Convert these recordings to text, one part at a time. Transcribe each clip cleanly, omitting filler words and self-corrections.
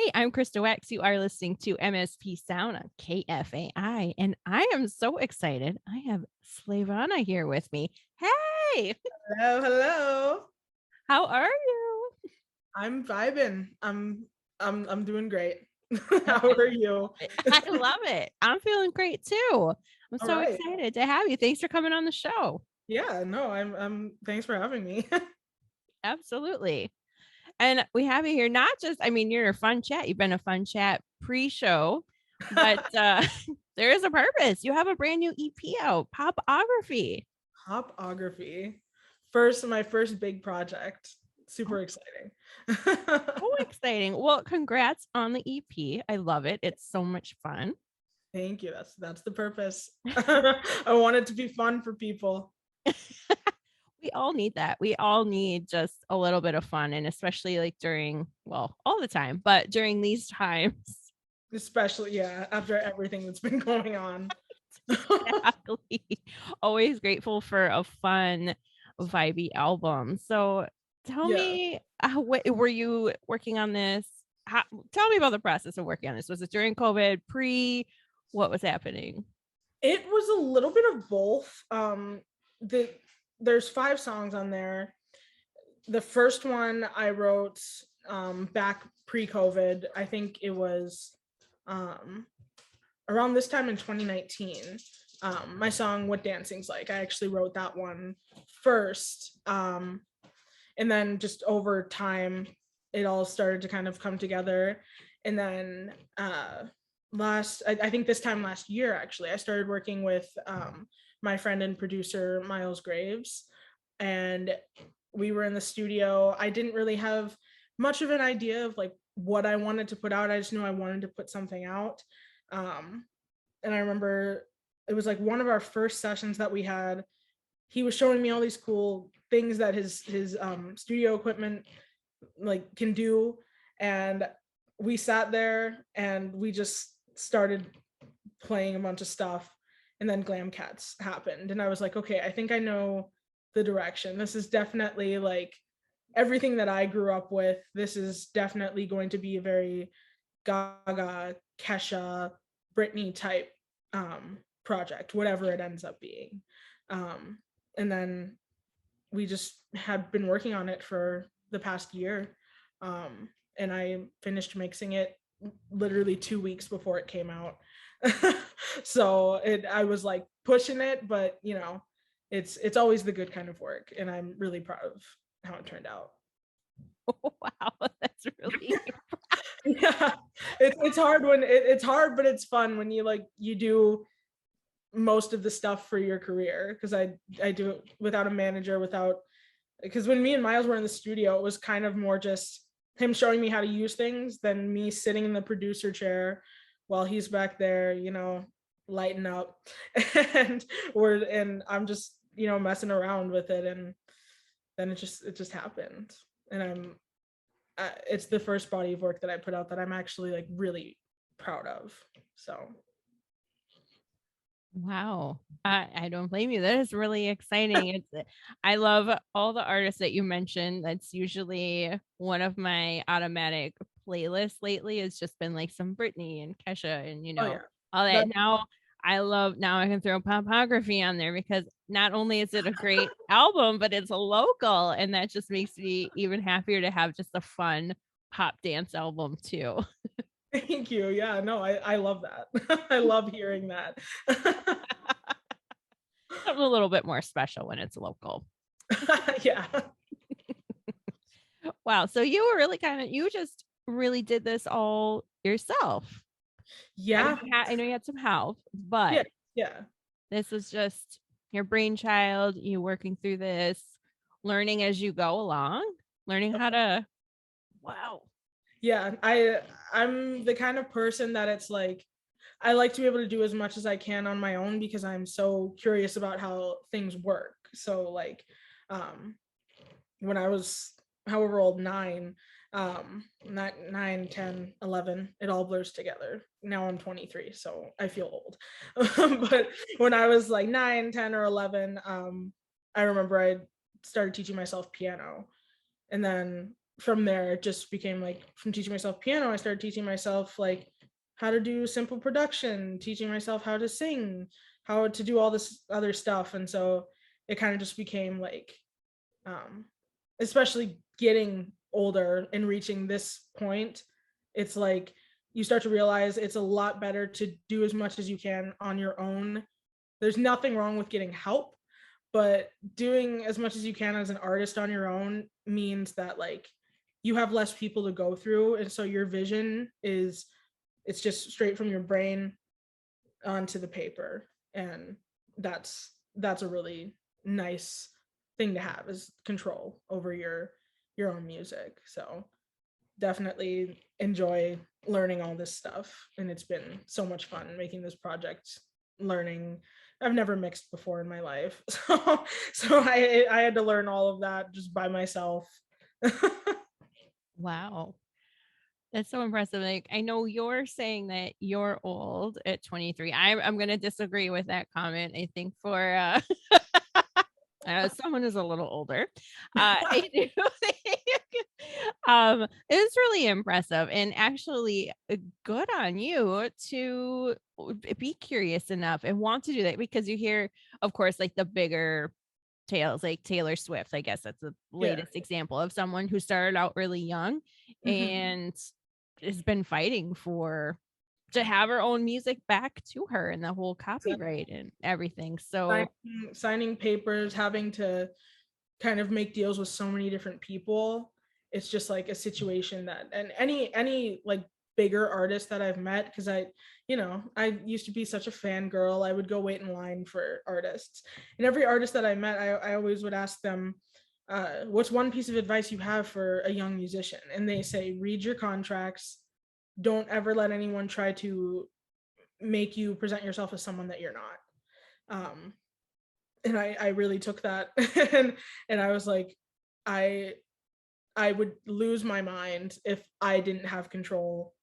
Hey, I'm Krista Wax. You are listening to MSP Sound on KFAI, and I am so excited. I have Slayvannah here with me. Hey, Hello, hello. how are you? I'm vibing. I'm doing great. How are you? I love it. I'm feeling great too. I'm All so right. excited to have you. Thanks for coming on the show. Yeah, no, I'm thanks for having me. Absolutely. And we have you here, not just, I mean, you're a fun chat. You've been a fun chat pre-show, but there is a purpose. You have a brand new EP out, Pop-ography. Pop-ography. My first big project. Super exciting. So exciting. Well, congrats on the EP. I love it. It's so much fun. Thank you. That's the purpose. I want it to be fun for people. We all need that. We all need just a little bit of fun. And especially like during, well, all the time, but during these times. Especially, yeah, after everything that's been going on. Exactly. Always grateful for a fun, vibey album. So tell Yeah. me, were you working on this? Tell me about the process of working on this. Was it during COVID, pre? What was happening? It was a little bit of both. The there's 5 songs on there. The first one I wrote back pre-COVID. I think it was um, around this time in 2019. My song "What Dancing's Like." I actually wrote that one first, and then just over time, it all started to kind of come together. And then I think this time last year, actually, I started working with my friend and producer Miles Graves, and we were in the studio. I didn't really have much of an idea of like what I wanted to put out. I just knew I wanted to put something out. Um, and I remember it was like one of our first sessions that we had. He was showing me all these cool things that his studio equipment like can do, and we sat there and we just started playing a bunch of stuff, and then Glam Cats happened, and I was like, okay, I think I know the direction. This is definitely like everything that I grew up with. This is definitely going to be a very Gaga, Kesha, Britney type project, whatever it ends up being. And then we just had been working on it for the past year. And I finished mixing it literally 2 weeks before it came out. So I was like pushing it, but it's always the good kind of work, and I'm really proud of how it turned out. Wow, that's really Yeah, it's hard it's hard, but it's fun when you do most of the stuff for your career, because I do it without a manager, without, because when me and Miles were in the studio, it was kind of more just him showing me how to use things than me sitting in the producer chair while he's back there, lighting up, and I'm just messing around with it, and then it just happened, and it's the first body of work that I put out that I'm actually like really proud of. So wow. I don't blame you. That is really exciting. I love all the artists that you mentioned. That's usually one of my automatic playlists lately. It's just been like some Britney and Kesha and oh yeah, all that. that Now I can throw Popography on there because not only is it a great album, but it's a local, and that just makes me even happier to have just a fun pop dance album too. thank you. Yeah, no, I love that. I love hearing that. Something a little bit more special when it's local. Yeah. Wow. So you were really you just really did this all yourself. I mean, Yeah. I know you had some help, Yeah. but Yeah. this was just your brainchild, you working through this, learning as you go along, learning how to, wow. Yeah. I'm the kind of person that it's like I like to be able to do as much as I can on my own, because I'm so curious about how things work. So like um when I was however old, 9, not 9, 10, 11, it all blurs together. Now I'm 23, so I feel old. But when I was like 9, 10, or 11, I remember I started teaching myself piano. And then from there it just became like, from teaching myself piano, I started teaching myself like how to do simple production, teaching myself how to sing, how to do all this other stuff. And so it kind of just became like, um, especially getting older and reaching this point, it's like you start to realize it's a lot better to do as much as you can on your own. There's nothing wrong with getting help, but doing as much as you can as an artist on your own means that like you have less people to go through, and so your vision is, it's just straight from your brain onto the paper. And that's a really nice thing to have, is control over your own music. So definitely enjoy learning all this stuff, and it's been so much fun making this project, learning. I've never mixed before in my life, so I had to learn all of that just by myself. Wow. That's so impressive. Like, I know you're saying that you're old at 23. I'm going to disagree with that comment. I think for someone who's a little older, I do think it's really impressive and actually good on you to be curious enough and want to do that, because you hear, of course, like the bigger tales, like Taylor Swift. I guess that's the Yeah. latest example of someone who started out really young Mhm. and has been fighting to have her own music back to her and the whole Exactly. copyright and everything. So Signing papers, having to kind of make deals with so many different people. It's just like a situation that, and any like bigger artist that I've met, because I used to be such a fangirl. I would go wait in line for artists, and every artist that I met, I always would ask them, what's one piece of advice you have for a young musician? And they say, read your contracts. Don't ever let anyone try to make you present yourself as someone that you're not. um, and I really took that, and I was like, I I would lose my mind if I didn't have control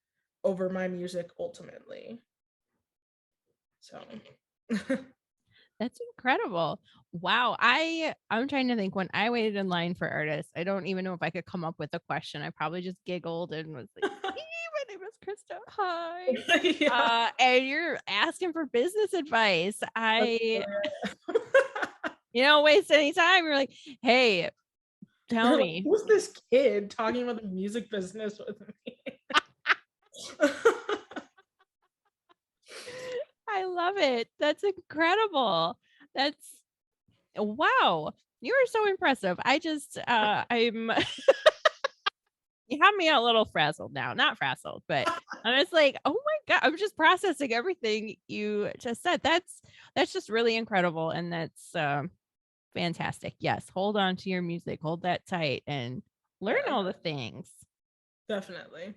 over my music ultimately. So that's incredible. Wow. I'm trying to think, when I waited in line for artists, I don't even know if I could come up with a question. I probably just giggled and was like, "Hey, my name is Krista. Hi." yeah, And you're asking for business advice. that's hilarious. Waste any time. You're like, "Hey, tell They're like, me." who's this kid talking about the music business with me? I love it. That's incredible. That's wow. You are so impressive. I'm you have me a little frazzled now. Not frazzled, but I'm just like, oh my God, I'm just processing everything you just said. That's just really incredible. And that's fantastic. Yes. Hold on to your music, hold that tight and learn Yeah, all the things. definitely.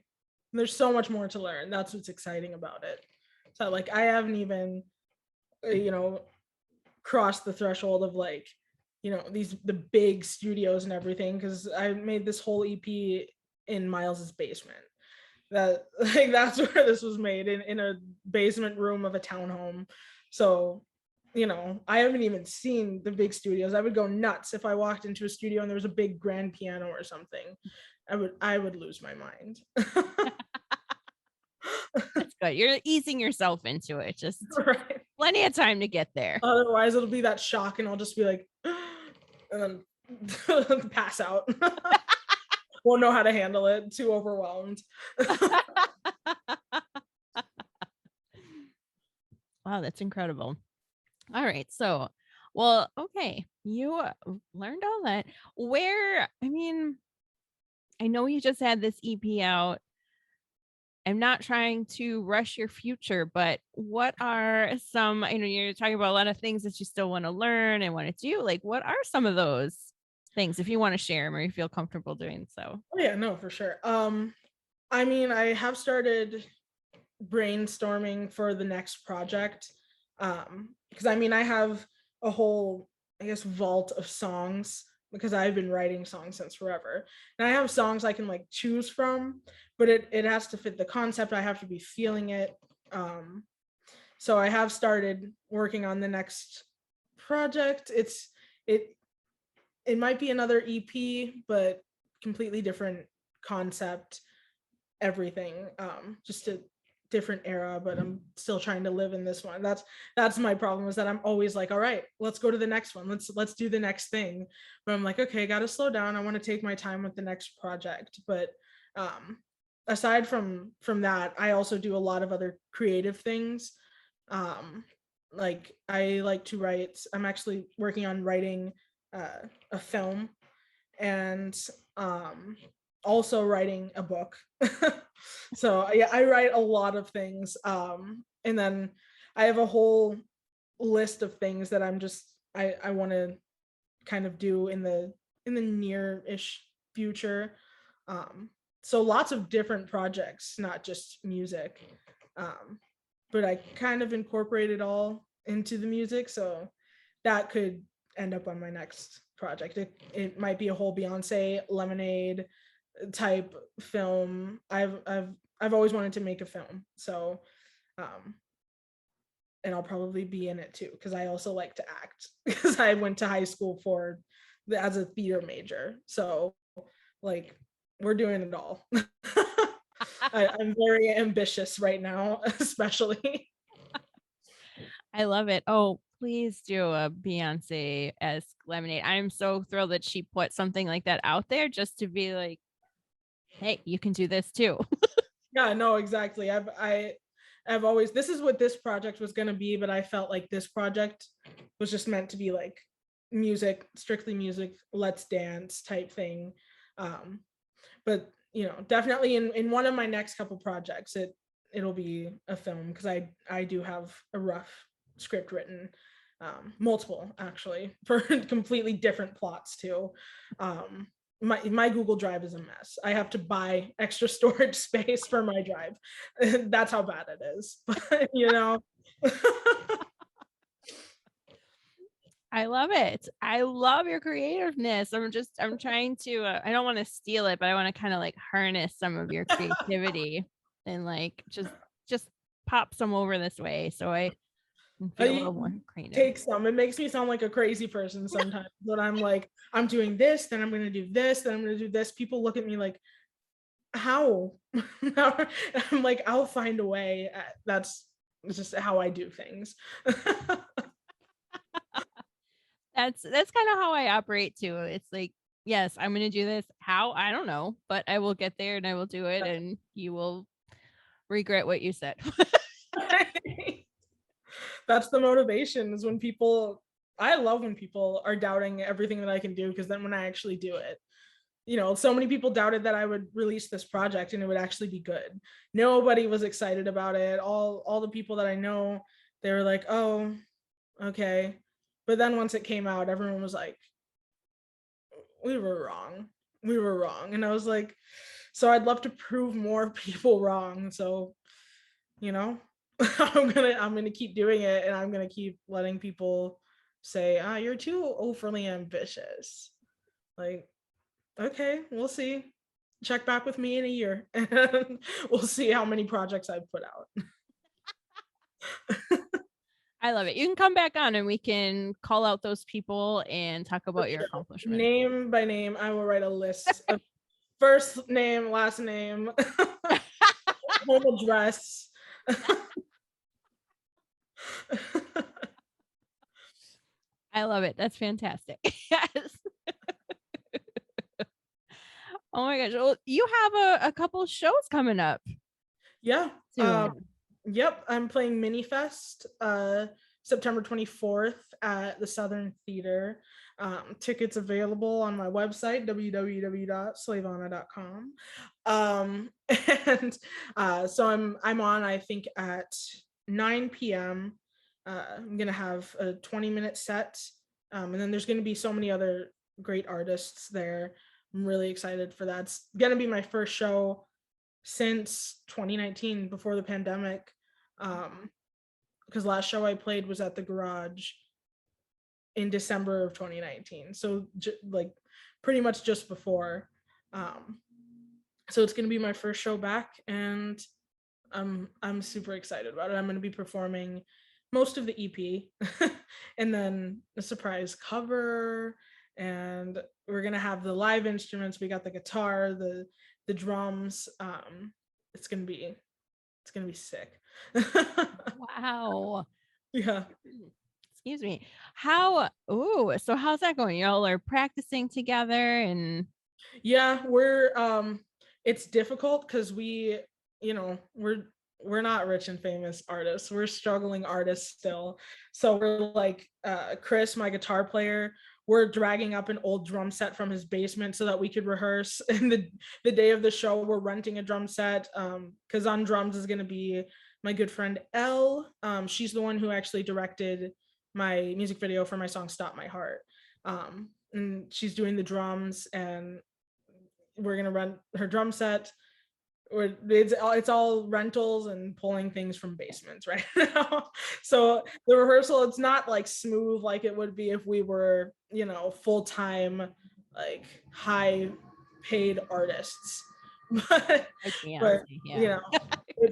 There's so much more to learn. That's what's exciting about it. So like I haven't even, uh, you know, crossed the threshold of like, these the big studios and everything, because I made this whole EP in Miles's basement. That like that's where this was made, in a basement room of a townhome. So I haven't even seen the big studios. I would go nuts if I walked into a studio and there was a big grand piano or something. I would lose my mind. That's good. You're easing yourself into it. Just Right. plenty of time to get there. Otherwise it'll be that shock and I'll just be like and then pass out. Won't know how to handle it, too overwhelmed. Wow, that's incredible. All right. So, well, okay. You learned all that. I mean, I know you just had this EP out. I'm not trying to rush your future, but what are some, I know you're talking about a lot of things that you still want to learn and want to do. Like, what are some of those things, if you want to share them or you feel comfortable doing so? Oh yeah, no, for sure. I mean, I have started brainstorming for the next project. Because I mean, I have a whole, I guess, vault of songs, because I've been writing songs since forever. And I have songs I can like choose from, but it has to fit the concept. I have to be feeling it. Um, so I have started working on the next project. It it might be another EP, but completely different concept, everything, just a different era, but I'm still trying to live in this one. That's my problem, is that I'm always like, all right, let's go to the next one, let's do the next thing, but I'm like, okay, I gotta slow down, I want to take my time with the next project. But aside from that, I also do a lot of other creative things. Like I like to write. I'm actually working on writing a film, and also writing a book. So yeah, I write a lot of things, and then I have a whole list of things that I want to kind of do in the near-ish future. So lots of different projects, not just music, but I kind of incorporate it all into the music, so that could end up on my next project. It might be a whole Beyonce Lemonade type film. I've always wanted to make a film, so and I'll probably be in it too, because I also like to act, because I went to high school as a theater major. So like we're doing it all. I'm very ambitious right now, especially. I love it. Oh, please do a Beyonce-esque Lemonade. I'm so thrilled that she put something like that out there just to be like, "Hey, you can do this too." Yeah, no, exactly. I've always, this is what this project was going to be, but I felt like this project was just meant to be like music, strictly music, let's dance type thing. Um, but definitely in one of my next couple projects, it'll be a film, because I do have a rough script written, multiple actually, for completely different plots too. My Google Drive is a mess. I have to buy extra storage space for my drive. That's how bad it is. But I love it. I love your creativeness. I'm trying to, I don't want to steal it, but I want to kind of like harness some of your creativity and like just pop some over this way so I can feel a I little more creative. take some. It makes me sound like a crazy person sometimes. But I'm like, I'm doing this, then I'm gonna do this, then I'm gonna do this. People look at me like, how? I'm like, I'll find a way. That's just how I do things. That's kind of how I operate too. It's like, yes, I'm going to do this. How? I don't know, but I will get there and I will do it and you will regret what you said. That's the motivation, is when people, I love when people are doubting everything that I can do, because then when I actually do it, so many people doubted that I would release this project and it would actually be good. Nobody was excited about it. All the people that I know, they were like, oh, okay. But then once it came out, everyone was like, we were wrong. We were wrong. And I was like, so I'd love to prove more people wrong. So, I'm gonna keep doing it, and I'm gonna keep letting people say, you're too overly ambitious. Like, okay, we'll see. Check back with me in a year and we'll see how many projects I've put out. I love it. You can come back on and we can call out those people and talk For about your sure. accomplishments. Name by name, I will write a list of first name, last name, home address. I love it. That's fantastic. Yes. Oh my gosh. Well, you have a couple shows coming up Yeah. soon. Yep. I'm playing Minifest September 24th at the Southern Theater. Tickets available on my website, www.slayvannah.com. And so I'm on, I think, at 9 p.m. I'm gonna have a 20-minute set, and then there's gonna be so many other great artists there. I'm really excited for that. It's gonna be my first show since 2019, before the pandemic, because last show I played was at the Garage in December of 2019, so like pretty much just before. So it's going to be my first show back, and I'm super excited about it. I'm going to be performing most of the EP and then a surprise cover and we're gonna have the live instruments. We got the guitar, the drums. It's gonna be sick. Wow. Yeah. Excuse me. So how's that going? Y'all are practicing together and Yeah, we're it's difficult because you know, we're not rich and famous artists. We're struggling artists still. So we're like Chris, my guitar player, we're dragging up an old drum set from his basement so that we could rehearse. And the day of the show, we're renting a drum set. Because on drums is gonna be my good friend Elle. She's the one who actually directed my music video for my song Stop My Heart. And she's doing the drums, and we're gonna rent her drum set. It's all rentals and pulling things from basements right now. So the rehearsal, it's not like smooth like it would be if we were, you know, full-time, like high paid artists. but like but Beyonce? you Yeah. know,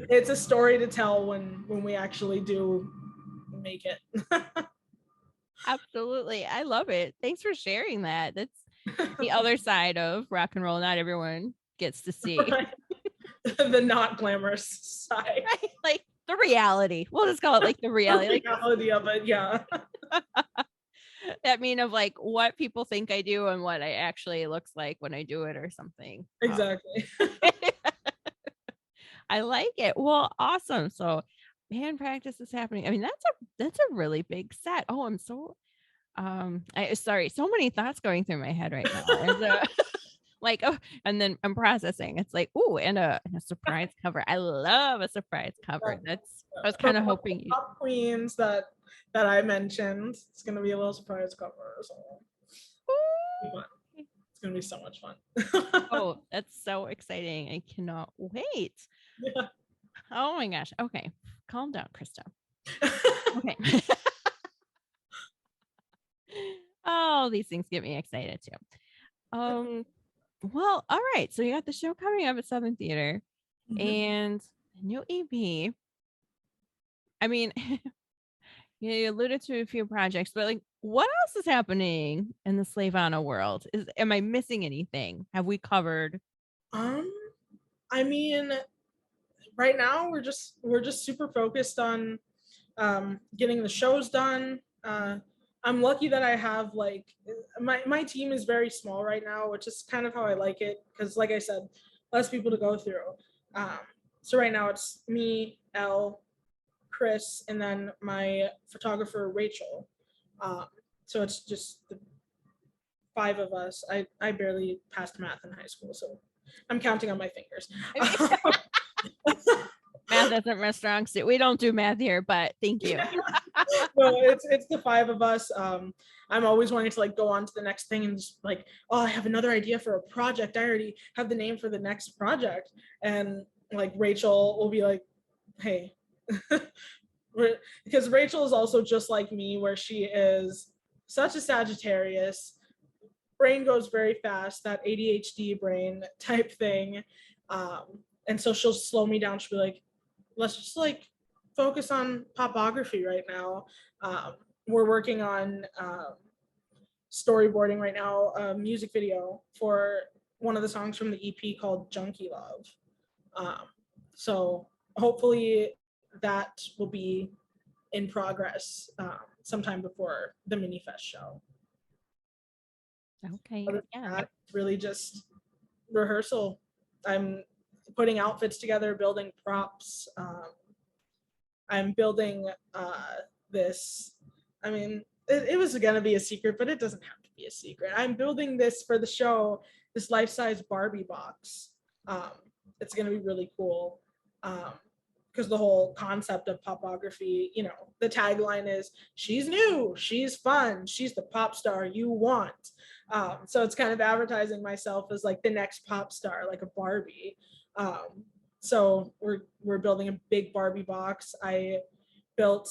it's a story to tell when we actually do make it. Absolutely. I love it. Thanks for sharing that. That's the other side of rock and roll not everyone gets to see. Right. The not glamorous side. Right? Like the reality. We'll just call it like the reality. The Like reality of it, yeah. that mean of like what people think I do and what I actually looks like when I do it or something. Exactly. I like it. Well, awesome. So band practice is happening. I mean, that's a really big set. Oh, I'm so I sorry, so many thoughts going through my head right now. And like, oh, and then I'm processing. It's like, oh, and a surprise cover. I love a surprise cover. I was For kind of hoping you pop queens that I mentioned, it's gonna be a little surprise cover. So it's gonna be so much fun. Oh, that's so exciting. I cannot wait. Yeah. Oh my gosh. Okay. Calm down, Krista. Okay. Oh, these things get me excited too. Well, all right. So you got the show coming up at Southern Theater Mhm. and new EP. I mean, you alluded to a few projects, but like what else is happening in the Slayvannah world? Am I missing anything? Have we covered? Um, I mean, right now we're just super focused on getting the shows done. I'm lucky that I have like my team is very small right now, which is kind of how I like it because, like I said, less people to go through. Um, so right now it's me, Elle, Chris, and then my photographer Rachel. Um, so it's just the five of us. I barely passed math in high school, so I'm counting on my fingers. I mean, math isn't my strong suit. We don't do math here, but thank you. No, it's the five of us. I'm always wanting to like go on to the next thing and just like, oh, I have another idea for a project. I already have the name for the next project. And like Rachel will be like, hey, because Rachel is also just like me, where she is such a Sagittarius. Brain goes very fast, that ADHD brain type thing. Um, and so she'll slow me down. She'll be like, let's just like focus on Pop-ography right now. Um, we're working on storyboarding right now, a music video for one of the songs from the EP called Junkie Love. Um, so hopefully that will be in progress sometime before the mini fest show. Okay. Other than Yeah. that, really just rehearsal. I'm putting outfits together, building props. I'm building this. I mean, it was going to be a secret, but it doesn't have to be a secret. I'm building this for the show, this life-size Barbie box. Um, it's going to be really cool. Because the whole concept of Pop-ography, you know, the tagline is she's new, she's fun, she's the pop star you want. So it's kind of advertising myself as like the next pop star, like a Barbie. So we're building a big Barbie box. I built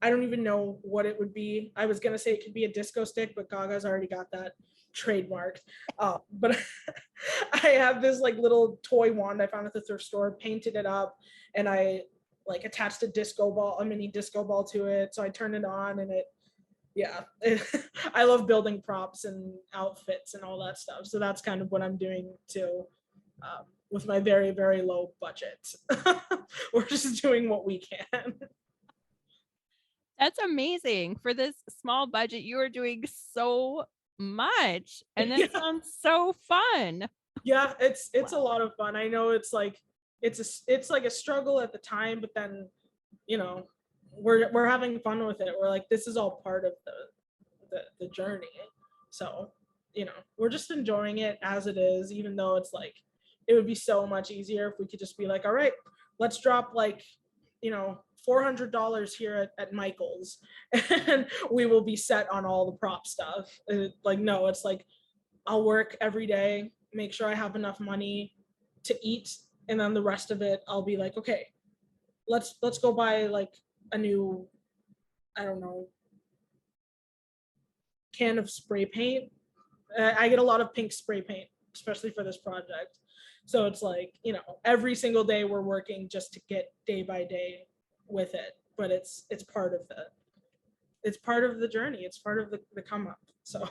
I don't even know what it would be. I was gonna say it could be a disco stick, but Gaga's already got that trademarked. But I have this like little toy wand I found at the thrift store, painted it up, and I like attached a disco ball, a mini disco ball to it. So I turned it on and it yeah, I love building props and outfits and all that stuff. So that's kind of what I'm doing too, with my very, very low budget. We're just doing what we can. That's amazing. For this small budget, you are doing so much. And that Yeah, sounds so fun. yeah, it's a Wow. lot of fun. I know it's like it's like a struggle at the time, but then you know we're having fun with it. We're like, this is all part of the journey. So, we're just enjoying it as it is, even though it's like it would be so much easier if we could just be like, all right, let's drop like, $400 here at Michael's and we will be set on all the prop stuff. Like, no, it's like I'll work every day, make sure I have enough money to eat, and then the rest of it I'll be like, okay, let's go buy like a new, I don't know, can of spray paint. I get a lot of pink spray paint, especially for this project. So it's like, every single day we're working just to get day by day with it. But it's part of the journey. It's part of the come up. So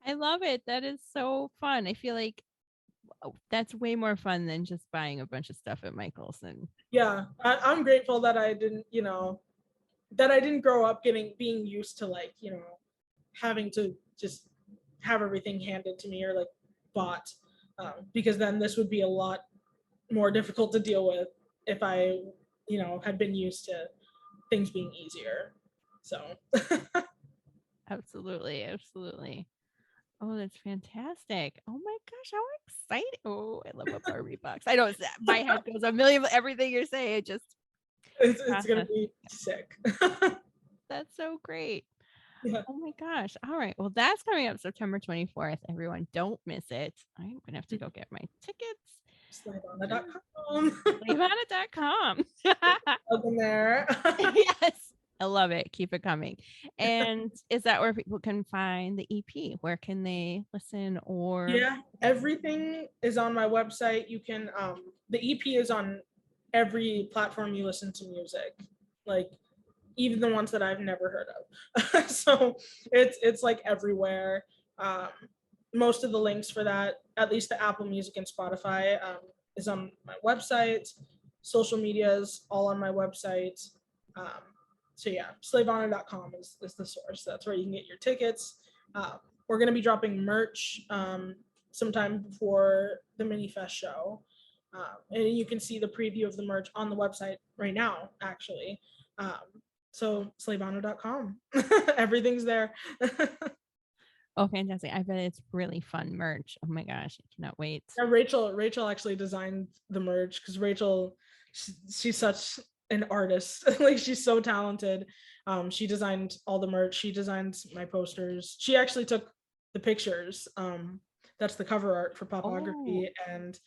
I love it. That is so fun. I feel like that's way more fun than just buying a bunch of stuff at Michael's. And yeah, I'm grateful that I didn't, that I didn't grow up being used to like, having to just have everything handed to me or like bought, because then this would be a lot more difficult to deal with if I, had been used to things being easier. So absolutely, absolutely. Oh, that's fantastic. Oh my gosh, how exciting. Oh, I love a Barbie box. I know my head goes a million everything you're saying. It just it's gonna process. be sick. That's so great. Yeah. Oh my gosh. All right. Well, that's coming up September 24th. Everyone, don't miss it. I'm gonna have to go get my tickets. Slayvannah.com. Slayvannah.com. Up in there. Yes. I love it. Keep it coming. And is that where people can find the EP? Where can they listen or Yeah, everything is on my website. You can the EP is on every platform you listen to music. Like even the ones that I've never heard of. So it's like everywhere. Um, most of the links for that, at least the Apple Music and Spotify, is on my website. Social medias all on my website. Um, so yeah, slayvannah.com is the source. That's where you can get your tickets. We're going to be dropping merch sometime before the Mini Fest show. And you can see the preview of the merch on the website right now, actually. So slayvannah.com. Everything's there. oh fantastic. I bet it's really fun merch. Oh my gosh. I cannot wait. Yeah, Rachel actually designed the merch because Rachel, she's such an artist. Like she's so talented. She designed all the merch. She designed my posters. She actually took the pictures. That's the cover art for Oh, Pop-ography. And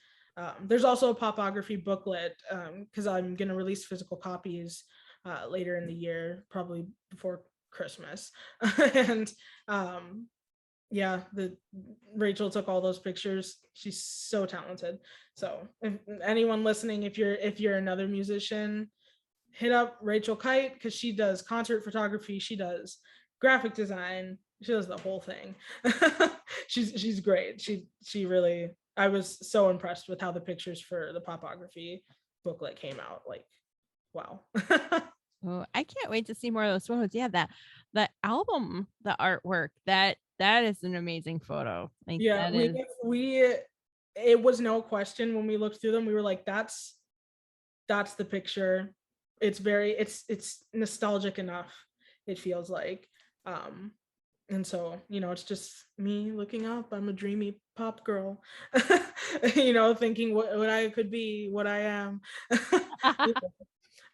there's also a Pop-ography booklet because I'm gonna release physical copies later in the year, probably before Christmas. And yeah, the Rachel took all those pictures. She's so talented. So if anyone listening, if you're another musician, hit up Rachel Kite because she does concert photography, she does graphic design, she does the whole thing. She's great. She really, I was so impressed with how the pictures for the Pop-ography booklet came out. Like, wow. oh, I can't wait to see more of those photos. Yeah, that the album, the artwork, that is an amazing photo. Like Yeah, that we is we it was no question when we looked through them. We were like, that's the picture. It's nostalgic enough, it feels like. Um and so, it's just me looking up. I'm a dreamy pop girl. Thinking what I could be, what I am.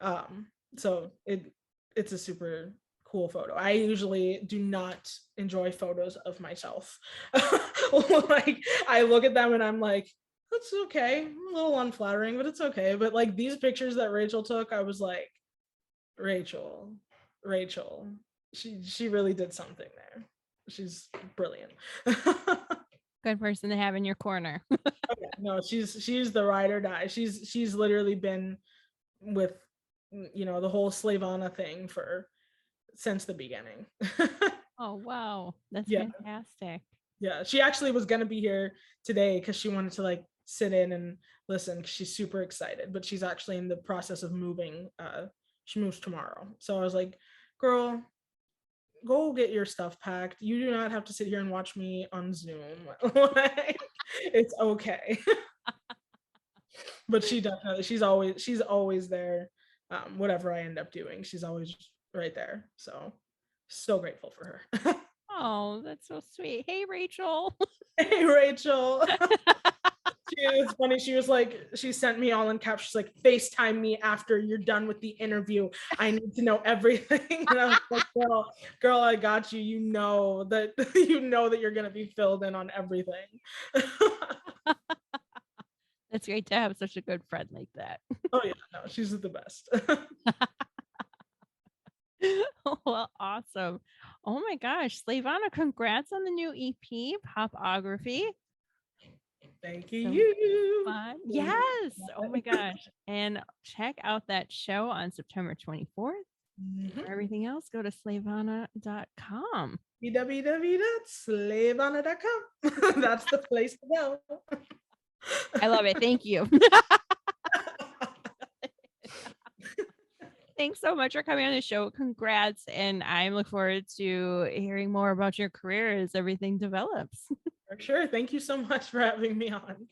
um so it's a super cool photo. I usually do not enjoy photos of myself. Like I look at them and I'm like, that's okay, a little unflattering, but it's okay. But like these pictures that Rachel took, I was like, Rachel, she really did something there. She's brilliant. good person to have in your corner. Okay, no, she's the ride or die. She's literally been with the whole Slayvannah thing for since the beginning. Oh, wow. That's Yeah. fantastic. Yeah. She actually was going to be here today because she wanted to like sit in and listen because she's super excited, but she's actually in the process of moving. She moves tomorrow. So I was like, girl, go get your stuff packed. You do not have to sit here and watch me on Zoom. Like, it's okay. But she definitely, she's always there. Whatever I end up doing, she's always right there. So grateful for her. Oh, that's so sweet. Hey, Rachel. Hey, Rachel. It's funny. She was like, she sent me all in caps. She's like, FaceTime me after you're done with the interview. I need to know everything. And I was like, girl, I got you. You know that you're gonna be filled in on everything. That's great to have such a good friend like that. Oh yeah, no, she's the best. Well, awesome. Oh my gosh, Slayvannah, congrats on the new EP, Pop-ography. Thank So you. fun. Yes. Oh my gosh. And check out that show on September 24th. Mm-hmm. For everything else, go to slayvannah.com. www.slayvannah.com. That's the place to go. I love it. Thank you. Thanks so much for coming on the show. Congrats. And I look forward to hearing more about your career as everything develops. For sure. Thank you so much for having me on.